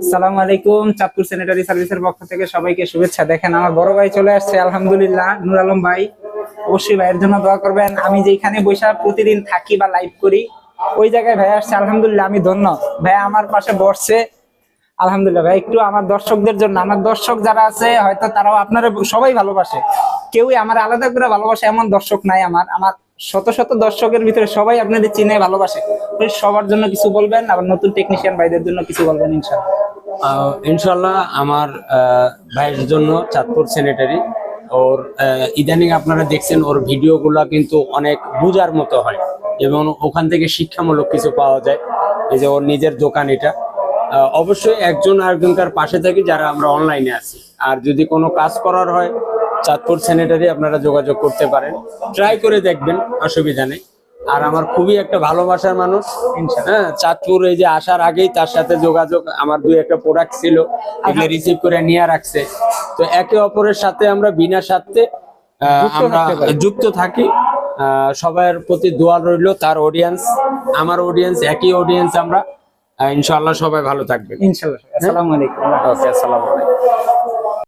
আসসালামু আলাইকুম। চাঁদপুর স্যানিটারি সার্ভিসের পক্ষ থেকে সবাইকে শুভেচ্ছা। দেখেন আমার বড় ভাই চলে আসছে, আলহামদুলিল্লাহ। নূর আলম ভাই, অবশ্যই ভাইয়ের জন্য দোয়া করবেন। আমি যেখানে বসে প্রতিদিন থাকি বা লাইভ করি ওই জায়গায় ভাই আসছে, আলহামদুলিল্লাহ আমি ধন্য। ভাই আমার পাশে বসছে, আলহামদুলিল্লাহ। ভাই একটু আমার দর্শকদের জন্য, আমার দর্শক যারা আছে হয়তো তারাও আপনারা সবাই ভালোবাসে, কেউই আমার আলাদা করে ভালোবাসে এমন দর্শক নাই। আমার আমার শত শত দর্শকের ভিতরে সবাই আপনাদের চিনে ভালোবাসে। সবার জন্য কিছু বলবেন, আবার নতুন টেকনিশিয়ান ভাইদের জন্য কিছু বলবেন ইনশাআল্লাহ। ইনশাল্লাহ আমার ভাইয়ের জন্য চাঁদপুর স্যানিটারি ওর ইদানিং আপনারা দেখছেন ওর ভিডিওগুলা কিন্তু অনেক বুঝার মতো হয় এবং ওখান থেকে শিক্ষামূলক কিছু পাওয়া যায়। এই যে ওর নিজের দোকান এটা, অবশ্যই একজন আরেকজনকার পাশে থাকি যারা আমরা অনলাইনে আছি। আর যদি কোনো কাজ করার হয় চাঁদপুর স্যানিটারি আপনারা যোগাযোগ করতে পারেন, ট্রাই করে দেখবেন, অসুবিধা নেই। আর আমার খুবই একটা ভালোবাসার মানুষ, হ্যাঁ, চাঁদপুর এই যে আসার আগেই তার সাথে যোগাযোগ, আমার দুই একটা প্রোডাক্ট ছিল এগুলো রিসিভ করে নিয়ে রাখছে। তো একে অপরের সাথে আমরা বিনা স্বার্থে আমরা যুক্ত থাকি। সবার প্রতি দোয়া রইল, তার অডিয়েন্স আমার অডিয়েন্স একই অডিয়েন্স আমরা। ইনশাআল্লাহ সবাই ভালো থাকবেন ইনশাআল্লাহ। আসসালামু আলাইকুম। ওকে, আসসালামু আলাইকুম।